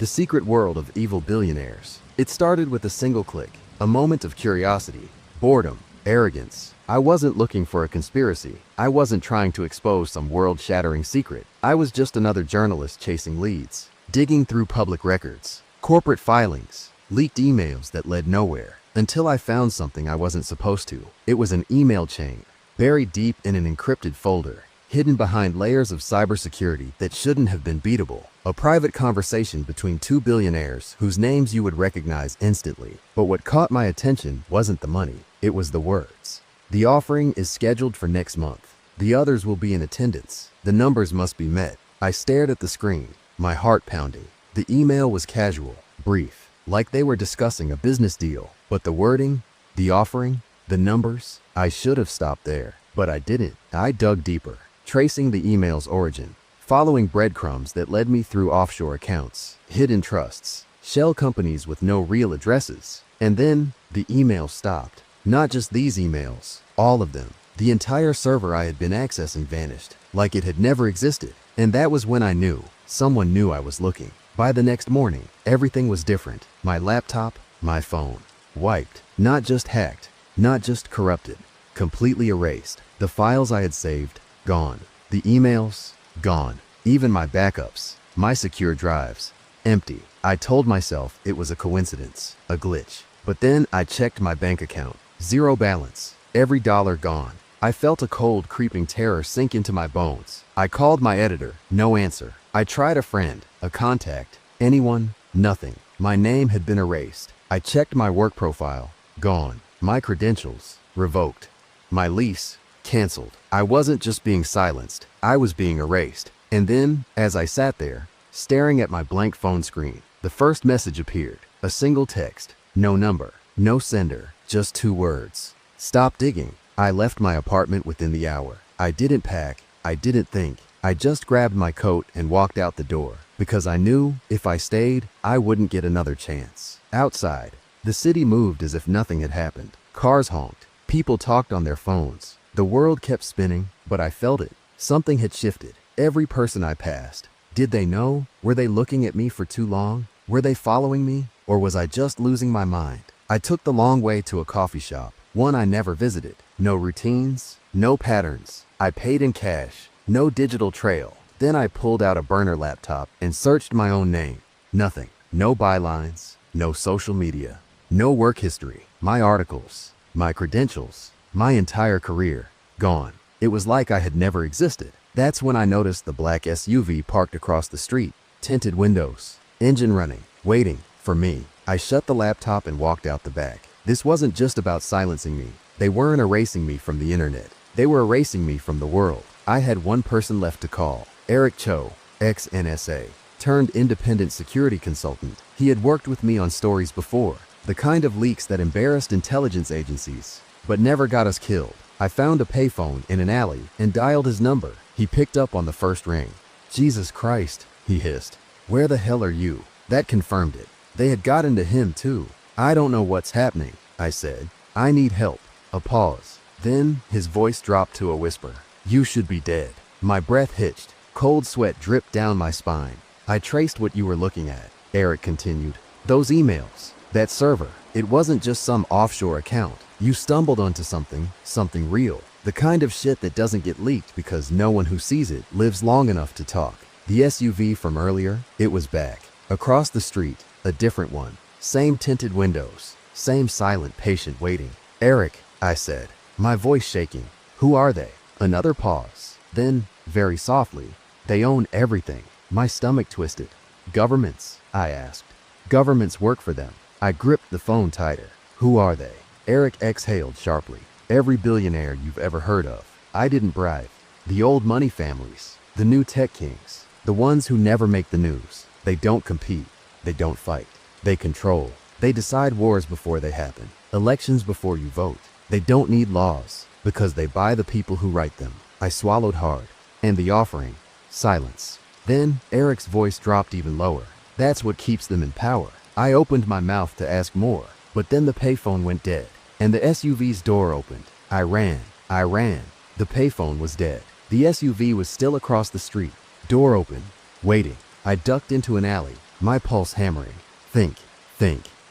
The secret world of evil billionaires. It started with a single click, a moment of curiosity, boredom, arrogance. I wasn't looking for a conspiracy. I wasn't trying to expose some world-shattering secret. I was just another journalist chasing leads, digging through public records, corporate filings, leaked emails that led nowhere, until I found something I wasn't supposed to. It was an email chain, buried deep in an encrypted folder, hidden behind layers of cybersecurity that shouldn't have been beatable. A private conversation between two billionaires whose names you would recognize instantly. But what caught my attention wasn't the money, it was the words. The offering is scheduled for next month. The others will be in attendance. The numbers must be met. I stared at the screen, my heart pounding. The email was casual, brief, like they were discussing a business deal. But the wording, the offering, the numbers, I should have stopped there. But I didn't. I dug deeper, tracing the email's origin, following breadcrumbs that led me through offshore accounts, hidden trusts, shell companies with no real addresses. And then the email stopped. Not just these emails, all of them. The entire server I had been accessing vanished, like it had never existed. And that was when I knew. Someone knew I was looking. By the next morning, everything was different. My laptop, my phone, wiped. Not just hacked, not just corrupted, completely erased. The files I had saved, gone. The emails, gone. Even my backups, my secure drives, empty. I told myself it was a coincidence, a glitch. But then I checked my bank account. Zero balance, every dollar gone. I felt a cold, creeping terror sink into my bones. I called my editor, no answer. I tried a friend, a contact, anyone, nothing. My name had been erased. I checked my work profile, gone. My credentials, revoked. My lease, canceled. I wasn't just being silenced, I was being erased. And then, as I sat there, staring at my blank phone screen, the first message appeared. A single text, no number, no sender, just two words. Stop digging. I left my apartment within the hour. I didn't pack, I didn't think. I just grabbed my coat and walked out the door, because I knew if I stayed, I wouldn't get another chance. Outside, the city moved as if nothing had happened. Cars honked, people talked on their phones. The world kept spinning, but I felt it. Something had shifted. Every person I passed. Did they know? Were they looking at me for too long? Were they following me? Or was I just losing my mind? I took the long way to a coffee shop, one I never visited. No routines, no patterns. I paid in cash, no digital trail. Then I pulled out a burner laptop and searched my own name. Nothing. No bylines, no social media, no work history. My articles, my credentials, my entire career, gone. It was like I had never existed. That's when I noticed the black SUV parked across the street, tinted windows, engine running, waiting for me. I shut the laptop and walked out the back. This wasn't just about silencing me. They weren't erasing me from the internet. They were erasing me from the world. I had one person left to call. Eric Cho, ex-NSA, turned independent security consultant. He had worked with me on stories before, the kind of leaks that embarrassed intelligence agencies, but never got us killed. I found a payphone in an alley and dialed his number. He picked up on the first ring. Jesus Christ, he hissed. Where the hell are you? That confirmed it. They had gotten to him too. I don't know what's happening, I said. I need help. A pause. Then his voice dropped to a whisper. You should be dead. My breath hitched. Cold sweat dripped down my spine. I traced what you were looking at, Eric continued. Those emails, that server. It wasn't just some offshore account. You stumbled onto something real. The kind of shit that doesn't get leaked because no one who sees it lives long enough to talk. The SUV from earlier, it was back. Across the street, a different one. Same tinted windows, same silent, patient waiting. Eric, I said, my voice shaking. Who are they? Another pause. Then, very softly, they own everything. My stomach twisted. Governments, I asked. Governments work for them. I gripped the phone tighter. Who are they? Eric exhaled sharply. Every billionaire you've ever heard of. I didn't bribe. The old money families. The new tech kings. The ones who never make the news. They don't compete. They don't fight. They control. They decide wars before they happen. Elections before you vote. They don't need laws because they buy the people who write them. I swallowed hard. And the offering? Silence. Then Eric's voice dropped even lower. That's what keeps them in power. I opened my mouth to ask more, but then the payphone went dead, and the SUV's door opened. I ran. The payphone was dead. The SUV was still across the street, door open, waiting. I ducked into an alley, my pulse hammering. Think.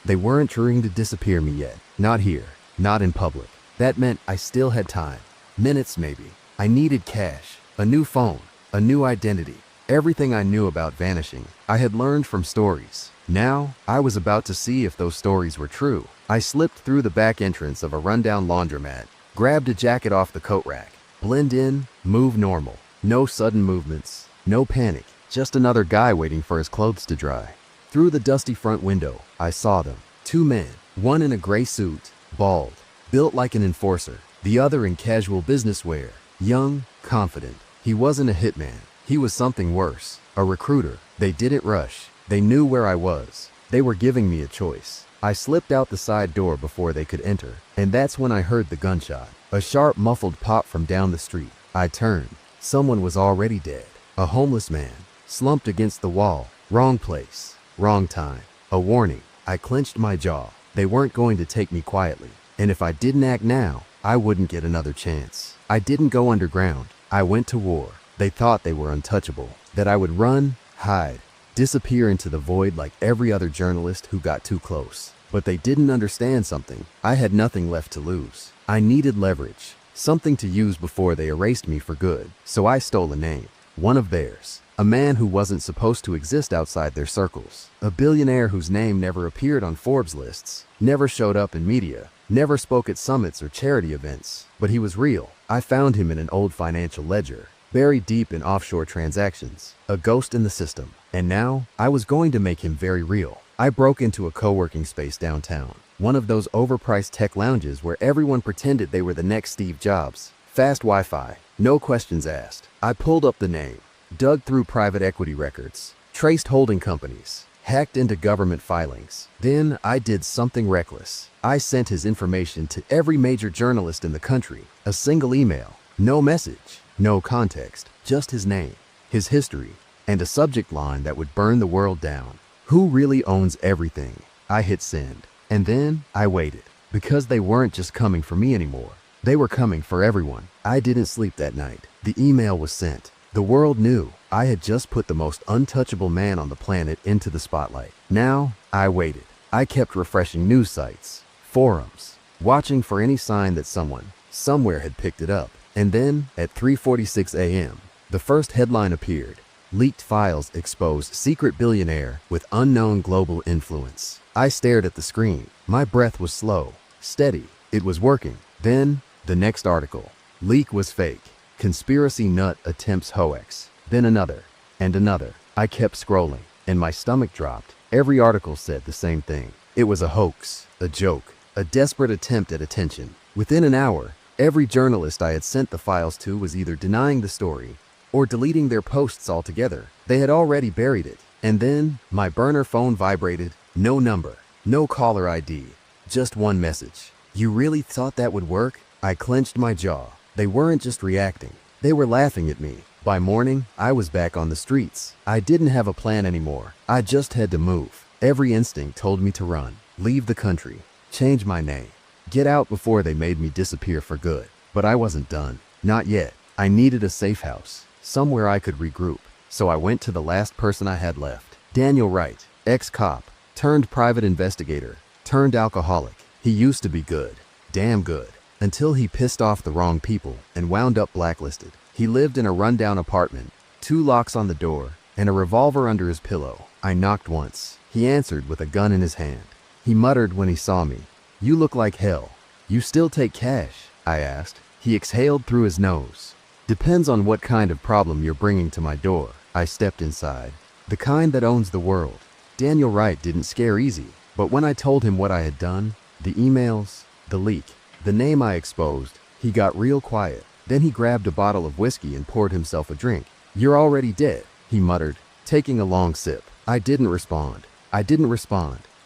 They weren't trying to disappear me yet. Not here. Not in public. That meant I still had time. Minutes maybe. I needed cash, a new phone, a new identity. Everything I knew about vanishing, I had learned from stories. Now, I was about to see if those stories were true. I slipped through the back entrance of a rundown laundromat, grabbed a jacket off the coat rack. Blend in, move normal. No sudden movements, no panic. Just another guy waiting for his clothes to dry. Through the dusty front window, I saw them. 2 men, one in a gray suit, bald, built like an enforcer, the other in casual business wear, young, confident. He wasn't a hitman. He was something worse, a recruiter. They didn't rush. They knew where I was. They were giving me a choice. I slipped out the side door before they could enter, and that's when I heard the gunshot. A sharp, muffled pop from down the street. I turned. Someone was already dead. A homeless man, slumped against the wall. Wrong place, wrong time. A warning. I clenched my jaw. They weren't going to take me quietly. And if I didn't act now, I wouldn't get another chance. I didn't go underground. I went to war. They thought they were untouchable, that I would run, hide, disappear into the void like every other journalist who got too close. But they didn't understand something. I had nothing left to lose. I needed leverage, something to use before they erased me for good. So I stole a name, one of theirs. A man who wasn't supposed to exist outside their circles. A billionaire whose name never appeared on Forbes lists, never showed up in media, never spoke at summits or charity events. But he was real. I found him in an old financial ledger, buried deep in offshore transactions, a ghost in the system. And now, I was going to make him very real. I broke into a co-working space downtown, one of those overpriced tech lounges where everyone pretended they were the next Steve Jobs. Fast Wi-Fi, no questions asked. I pulled up the name, dug through private equity records, traced holding companies, hacked into government filings. Then I did something reckless. I sent his information to every major journalist in the country. A single email, no message, no context, just his name, his history, and a subject line that would burn the world down. Who really owns everything? I hit send. And then I waited, because they weren't just coming for me anymore. They were coming for everyone. I didn't sleep that night. The email was sent. The world knew. I had just put the most untouchable man on the planet into the spotlight. Now, I waited. I kept refreshing news sites, forums, watching for any sign that someone, somewhere had picked it up. And then, at 3:46 a.m., the first headline appeared. Leaked files expose secret billionaire with unknown global influence. I stared at the screen. My breath was slow, steady. It was working. Then, the next article. Leak was fake. Conspiracy nut attempts hoax. Then another, and another. I kept scrolling, and my stomach dropped. Every article said the same thing. It was a hoax, a joke, a desperate attempt at attention. Within an hour, every journalist I had sent the files to was either denying the story or deleting their posts altogether. They had already buried it. And then, my burner phone vibrated. No number, no caller ID, just one message. You really thought that would work? I clenched my jaw. They weren't just reacting. They were laughing at me. By morning, I was back on the streets. I didn't have a plan anymore. I just had to move. Every instinct told me to run, leave the country, change my name, get out before they made me disappear for good. But I wasn't done. Not yet. I needed a safe house, somewhere I could regroup. So I went to the last person I had left. Daniel Wright, ex-cop, turned private investigator, turned alcoholic. He used to be good, damn good, until he pissed off the wrong people and wound up blacklisted. He lived in a rundown apartment, 2 locks on the door, and a revolver under his pillow. I knocked once. He answered with a gun in his hand. He muttered when he saw me, "You look like hell. You still take cash?" I asked. He exhaled through his nose. "Depends on what kind of problem you're bringing to my door." I stepped inside. The kind that owns the world. Daniel Wright didn't scare easy, but when I told him what I had done, the emails, the leak, the name I exposed, he got real quiet. Then he grabbed a bottle of whiskey and poured himself a drink. "You're already dead," he muttered, taking a long sip. I didn't respond.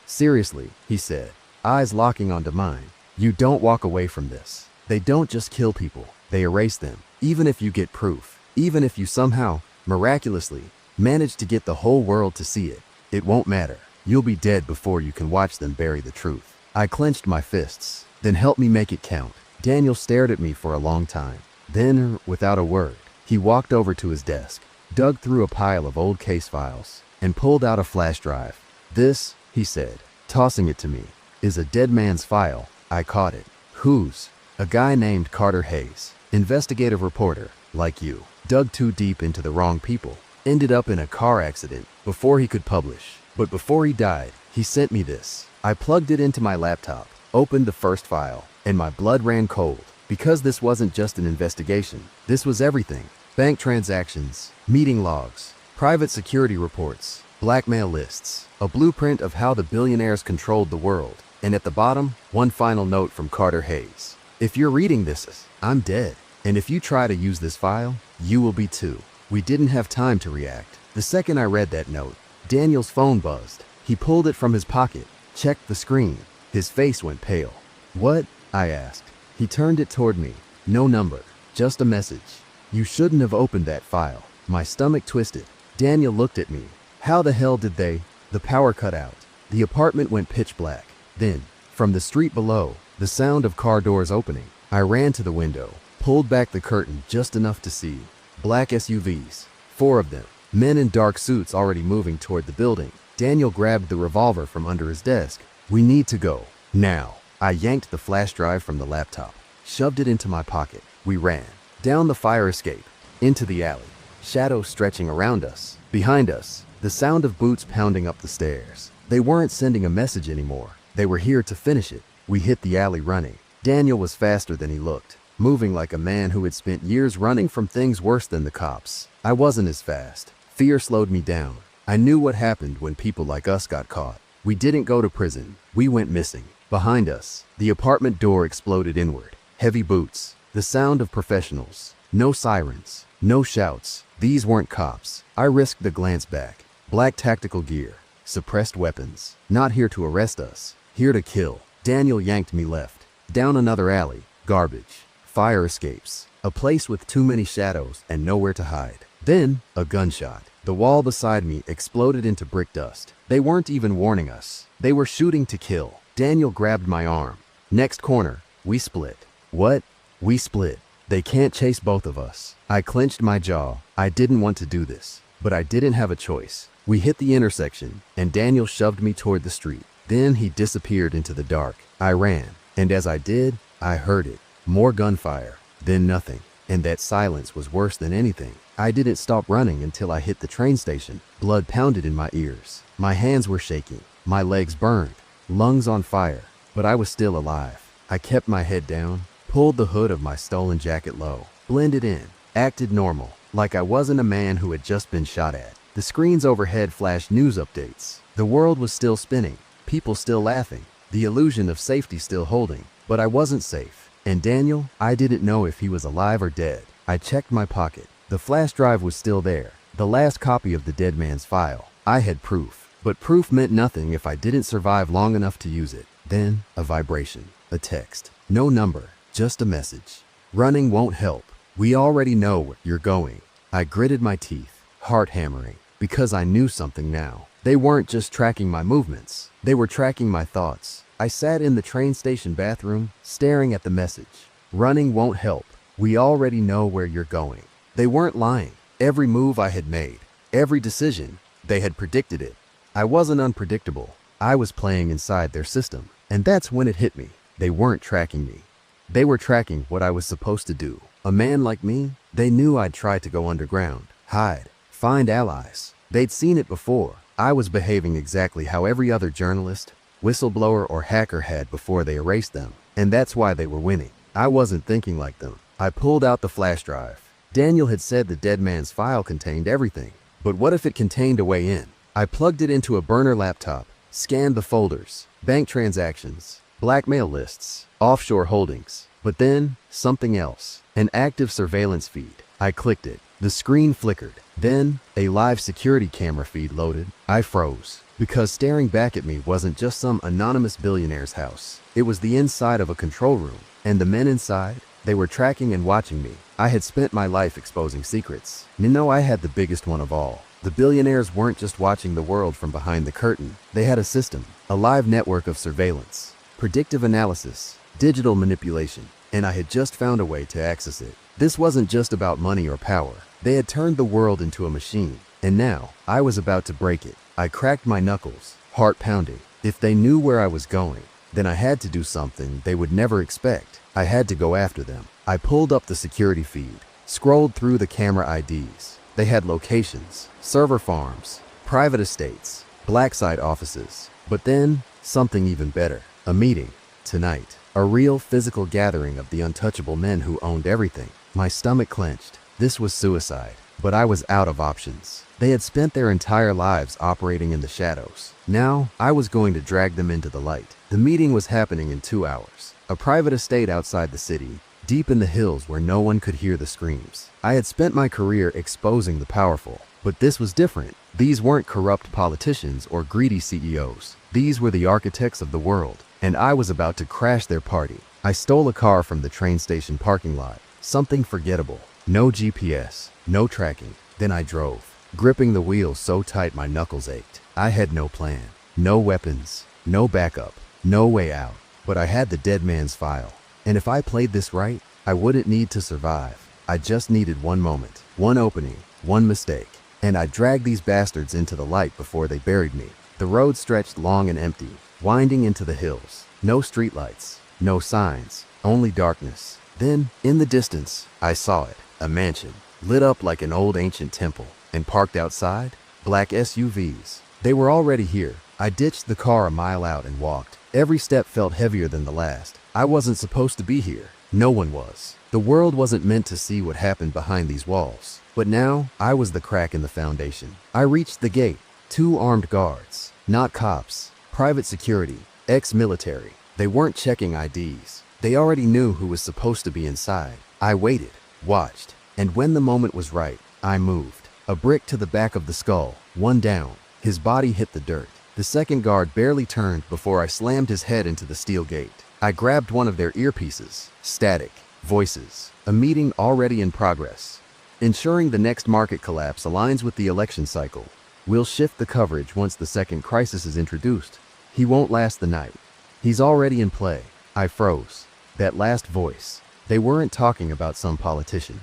"Seriously," he said, eyes locking onto mine. "You don't walk away from this. They don't just kill people. They erase them. Even if you get proof, even if you somehow, miraculously, manage to get the whole world to see it, it won't matter. You'll be dead before you can watch them bury the truth." I clenched my fists. "Then help me make it count." Daniel stared at me for a long time. Then, without a word, he walked over to his desk, dug through a pile of old case files, and pulled out a flash drive. "This," he said, tossing it to me, "is a dead man's file." I caught it. "Whose?" "A guy named Carter Hayes. Investigative reporter, like you. Dug too deep into the wrong people. Ended up in a car accident before he could publish. But before he died, he sent me this." I plugged it into my laptop, opened the first file, and my blood ran cold. Because this wasn't just an investigation. This was everything. Bank transactions, meeting logs, private security reports, blackmail lists, a blueprint of how the billionaires controlled the world. And at the bottom, one final note from Carter Hayes. "If you're reading this, I'm dead. And if you try to use this file, you will be too." We didn't have time to react. The second I read that note, Daniel's phone buzzed. He pulled it from his pocket, checked the screen. His face went pale. "What?" I asked. He turned it toward me. "No number, just a message. You shouldn't have opened that file." My stomach twisted. Daniel looked at me. "How the hell did they?" The power cut out. The apartment went pitch black. Then, from the street below, the sound of car doors opening. I ran to the window, pulled back the curtain just enough to see. Black SUVs, 4 of them, men in dark suits already moving toward the building. Daniel grabbed the revolver from under his desk. "We need to go. Now." I yanked the flash drive from the laptop, shoved it into my pocket. We ran. Down the fire escape, into the alley. Shadows stretching around us. Behind us, the sound of boots pounding up the stairs. They weren't sending a message anymore. They were here to finish it. We hit the alley running. Daniel was faster than he looked, moving like a man who had spent years running from things worse than the cops. I wasn't as fast. Fear slowed me down. I knew what happened when people like us got caught. We didn't go to prison. We went missing. Behind us, the apartment door exploded inward. Heavy boots. The sound of professionals. No sirens. No shouts. These weren't cops. I risked a glance back. Black tactical gear. Suppressed weapons. Not here to arrest us. Here to kill. Daniel yanked me left. Down another alley. Garbage. Fire escapes. A place with too many shadows and nowhere to hide. Then, a gunshot. The wall beside me exploded into brick dust. They weren't even warning us. They were shooting to kill. Daniel grabbed my arm. "Next corner." We split. "What?" "We split. They can't chase both of us." I clenched my jaw. I didn't want to do this, but I didn't have a choice. We hit the intersection, and Daniel shoved me toward the street. Then he disappeared into the dark. I ran, and as I did, I heard it. More gunfire, then nothing. And that silence was worse than anything. I didn't stop running until I hit the train station. Blood pounded in my ears. My hands were shaking. My legs burned. Lungs on fire. But I was still alive. I kept my head down, pulled the hood of my stolen jacket low, blended in, acted normal, like I wasn't a man who had just been shot at. The screens overhead flashed news updates. The world was still spinning, people still laughing, the illusion of safety still holding. But I wasn't safe. And Daniel, I didn't know if he was alive or dead. I checked my pocket. The flash drive was still there, the last copy of the dead man's file. I had proof. But proof meant nothing if I didn't survive long enough to use it. Then, a vibration, a text. No number, just a message. "Running won't help. We already know where you're going." I gritted my teeth, heart hammering, because I knew something now. They weren't just tracking my movements. They were tracking my thoughts. I sat in the train station bathroom, staring at the message. "Running won't help. We already know where you're going." They weren't lying. Every move I had made, every decision, they had predicted it. I wasn't unpredictable. I was playing inside their system. And that's when it hit me. They weren't tracking me. They were tracking what I was supposed to do. A man like me, they knew I'd try to go underground, hide, find allies. They'd seen it before. I was behaving exactly how every other journalist, whistleblower, or hacker had before they erased them. And that's why they were winning. I wasn't thinking like them. I pulled out the flash drive. Daniel had said the dead man's file contained everything. But what if it contained a way in? I plugged it into a burner laptop, scanned the folders, bank transactions, blackmail lists, offshore holdings. But then, something else. An active surveillance feed. I clicked it. The screen flickered. Then, a live security camera feed loaded. I froze. Because staring back at me wasn't just some anonymous billionaire's house. It was the inside of a control room. And the men inside, they were tracking and watching me. I had spent my life exposing secrets. I had the biggest one of all. The billionaires weren't just watching the world from behind the curtain. They had a system, a live network of surveillance, predictive analysis, digital manipulation, and I had just found a way to access it. This wasn't just about money or power. They had turned the world into a machine, And now, I was about to break it. I cracked my knuckles, heart pounding. If they knew where I was going, then I had to do something they would never expect. I had to go after them. I pulled up the security feed, scrolled through the camera IDs. They had locations, server farms, private estates, black site offices. But then, something even better. A meeting. Tonight. A real physical gathering of the untouchable men who owned everything. My stomach clenched. This was suicide. But I was out of options. They had spent their entire lives operating in the shadows. Now, I was going to drag them into the light. The meeting was happening in 2 hours. A private estate outside the city, deep in the hills where no one could hear the screams. I had spent my career exposing the powerful, but this was different. These weren't corrupt politicians or greedy CEOs. These were the architects of the world, and I was about to crash their party. I stole a car from the train station parking lot. Something forgettable. No GPS, no tracking. Then I drove, gripping the wheel so tight my knuckles ached. I had no plan, no weapons, no backup, no way out. But I had the dead man's file. And if I played this right, I wouldn't need to survive. I just needed one moment, one opening, one mistake. And I dragged these bastards into the light before they buried me. The road stretched long and empty, winding into the hills. No streetlights, no signs, only darkness. Then, in the distance, I saw it. A mansion, lit up like an old ancient temple. And parked outside, black SUVs. They were already here. I ditched the car a mile out and walked. Every step felt heavier than the last. I wasn't supposed to be here. No one was. The world wasn't meant to see what happened behind these walls. But now, I was the crack in the foundation. I reached the gate. 2 armed guards. Not cops. Private security. Ex-military. They weren't checking IDs. They already knew who was supposed to be inside. I waited, watched, and when the moment was right, I moved. A brick to the back of the skull, one down. His body hit the dirt. The second guard barely turned before I slammed his head into the steel gate. I grabbed one of their earpieces. Static. Voices. A meeting already in progress. Ensuring the next market collapse aligns with the election cycle. We'll shift the coverage once the second crisis is introduced. He won't last the night. He's already in play. I froze. That last voice. They weren't talking about some politician.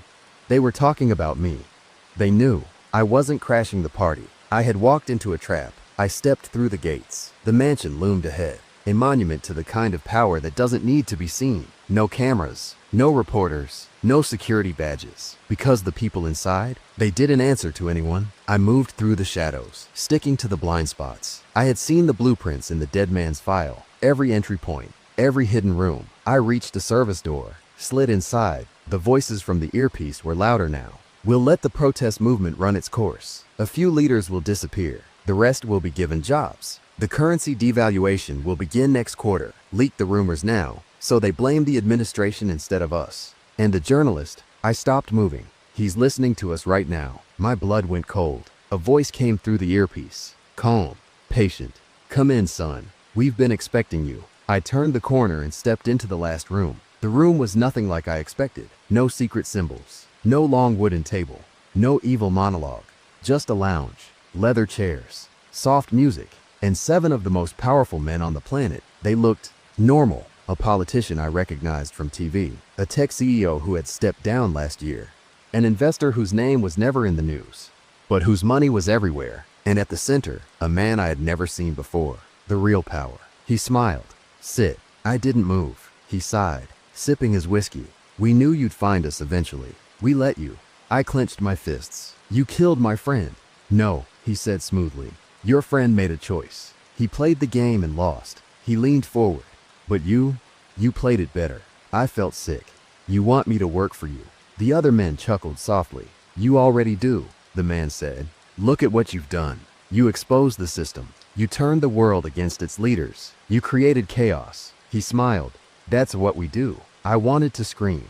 They were talking about me. They knew. I wasn't crashing the party. I had walked into a trap. I stepped through the gates. The mansion loomed ahead. A monument to the kind of power that doesn't need to be seen. No cameras, no reporters, no security badges. Because the people inside, they didn't answer to anyone. I moved through the shadows, sticking to the blind spots. I had seen the blueprints in the dead man's file. Every entry point, every hidden room. I reached a service door, slid inside. The voices from the earpiece were louder now. We'll let the protest movement run its course. A few leaders will disappear. The rest will be given jobs. The currency devaluation will begin next quarter. Leak the rumors now, so they blame the administration instead of us. And the journalist, I stopped moving. He's listening to us right now. My blood went cold. A voice came through the earpiece. Calm, patient. Come in, son. We've been expecting you. I turned the corner and stepped into the last room. The room was nothing like I expected. No secret symbols. No long wooden table. No evil monologue. Just a lounge. Leather chairs. Soft music. And 7 of the most powerful men on the planet. They looked normal. A politician I recognized from TV. A tech CEO who had stepped down last year. An investor whose name was never in the news, but whose money was everywhere. And at the center, a man I had never seen before. The real power. He smiled. Sit. I didn't move. He sighed, sipping his whiskey. We knew you'd find us eventually. We let you. I clenched my fists. You killed my friend. No, he said smoothly. Your friend made a choice. He played the game and lost. He leaned forward. But you played it better. I felt sick. You want me to work for you. The other men chuckled softly. You already do, the man said. Look at what you've done. You exposed the system. You turned the world against its leaders. You created chaos. He smiled. That's what we do. I wanted to scream.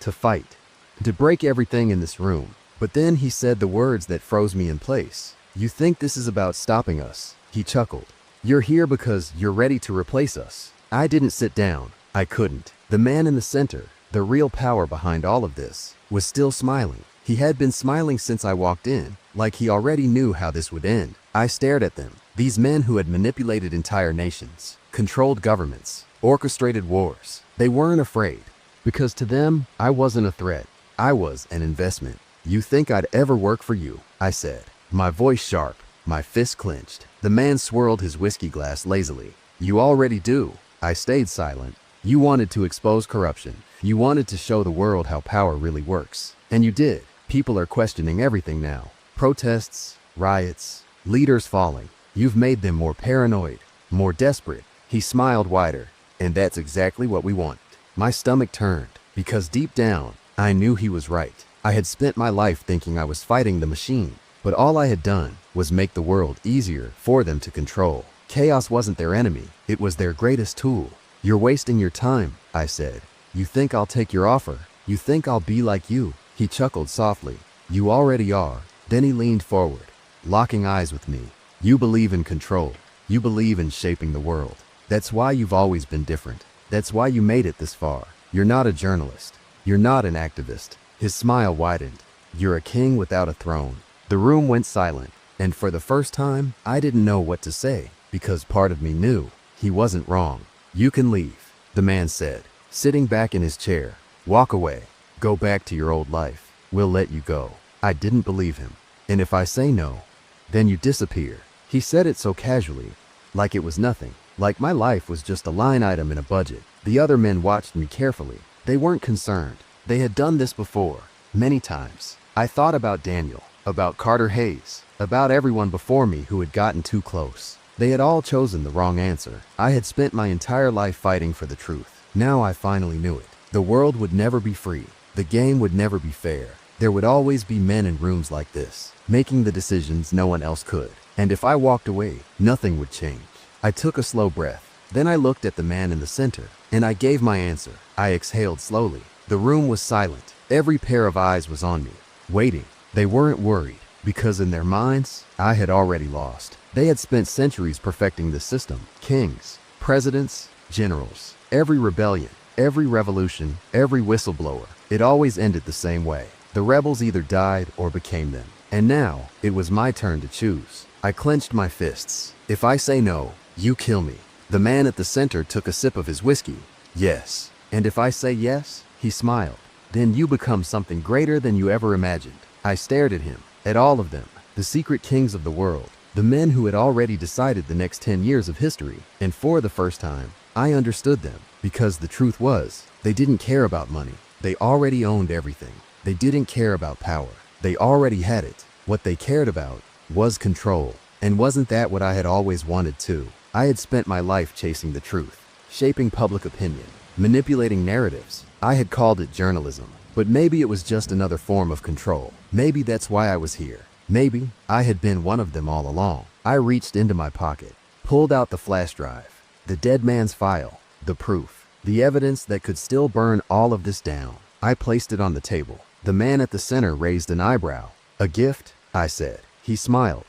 To fight. To break everything in this room. But then he said the words that froze me in place. You think this is about stopping us? He chuckled. You're here because you're ready to replace us. I didn't sit down. I couldn't. The man in the center, the real power behind all of this, was still smiling. He had been smiling since I walked in, like he already knew how this would end. I stared at them. These men who had manipulated entire nations, controlled governments, orchestrated wars. They weren't afraid. Because to them, I wasn't a threat. I was an investment. You think I'd ever work for you? I said. My voice sharp, my fist clenched. The man swirled his whiskey glass lazily. You already do. I stayed silent. You wanted to expose corruption. You wanted to show the world how power really works. And you did. People are questioning everything now. Protests, riots, leaders falling. You've made them more paranoid, more desperate. He smiled wider. And that's exactly what we wanted. My stomach turned, because deep down, I knew he was right. I had spent my life thinking I was fighting the machine, but all I had done was make the world easier for them to control. Chaos wasn't their enemy, it was their greatest tool. You're wasting your time, I said. You think I'll take your offer? You think I'll be like you? He chuckled softly. You already are. Then he leaned forward, locking eyes with me. You believe in control. You believe in shaping the world. That's why you've always been different. That's why you made it this far. You're not a journalist. You're not an activist. His smile widened. You're a king without a throne. The room went silent, and for the first time, I didn't know what to say, because part of me knew he wasn't wrong. You can leave, the man said, sitting back in his chair. Walk away. Go back to your old life. We'll let you go. I didn't believe him. And if I say no, then you disappear. He said it so casually, like it was nothing, like my life was just a line item in a budget. The other men watched me carefully. They weren't concerned. They had done this before, many times. I thought about Daniel, about Carter Hayes, about everyone before me who had gotten too close. They had all chosen the wrong answer. I had spent my entire life fighting for the truth. Now I finally knew it. The world would never be free. The game would never be fair. There would always be men in rooms like this, making the decisions no one else could. And if I walked away, nothing would change. I took a slow breath. Then I looked at the man in the center, and I gave my answer. I exhaled slowly. The room was silent. Every pair of eyes was on me, waiting. They weren't worried, because in their minds, I had already lost. They had spent centuries perfecting the system. Kings, presidents, generals. Every rebellion, every revolution, every whistleblower. It always ended the same way. The rebels either died or became them. And now, it was my turn to choose. I clenched my fists. If I say no, you kill me. The man at the center took a sip of his whiskey. Yes. And if I say yes, he smiled. Then you become something greater than you ever imagined. I stared at him, at all of them, the secret kings of the world, the men who had already decided the next 10 years of history. And for the first time, I understood them, because the truth was, they didn't care about money. They already owned everything. They didn't care about power. They already had it. What they cared about was control. And wasn't that what I had always wanted too? I had spent my life chasing the truth, shaping public opinion, manipulating narratives. I had called it journalism, but maybe it was just another form of control. Maybe that's why I was here. Maybe I had been one of them all along. I reached into my pocket, pulled out the flash drive, the dead man's file, the proof, the evidence that could still burn all of this down. I placed it on the table. The man at the center raised an eyebrow. A gift? I said. He smiled,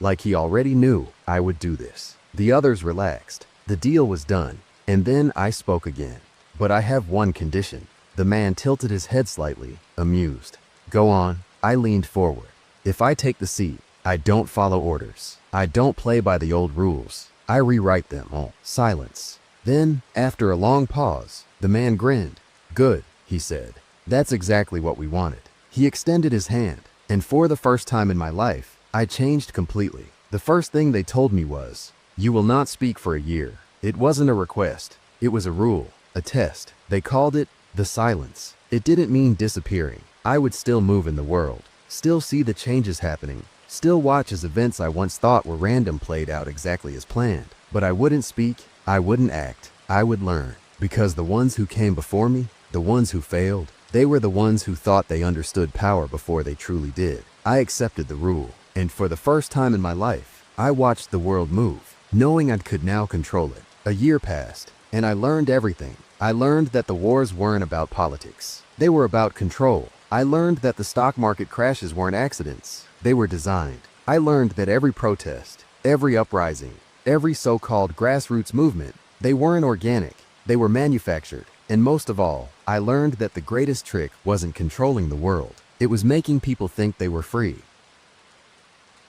like he already knew I would do this. The others relaxed. The deal was done. And then I spoke again. But I have one condition. The man tilted his head slightly, amused. Go on. I leaned forward. If I take the seat, I don't follow orders. I don't play by the old rules. I rewrite them. Oh, silence. Then, after a long pause, the man grinned. Good, he said. That's exactly what we wanted. He extended his hand, and for the first time in my life, I changed completely. The first thing they told me was, you will not speak for a year. It wasn't a request. It was a rule, a test. They called it the silence. It didn't mean disappearing. I would still move in the world, still see the changes happening, still watch as events I once thought were random played out exactly as planned. But I wouldn't speak, I wouldn't act, I would learn. Because the ones who came before me, the ones who failed, they were the ones who thought they understood power before they truly did. I accepted the rule, and for the first time in my life, I watched the world move, knowing I could now control it. A year passed, and I learned everything. I learned that the wars weren't about politics. They were about control. I learned that the stock market crashes weren't accidents. They were designed. I learned that every protest, every uprising, every so-called grassroots movement, they weren't organic. They were manufactured. And most of all, I learned that the greatest trick wasn't controlling the world. It was making people think they were free.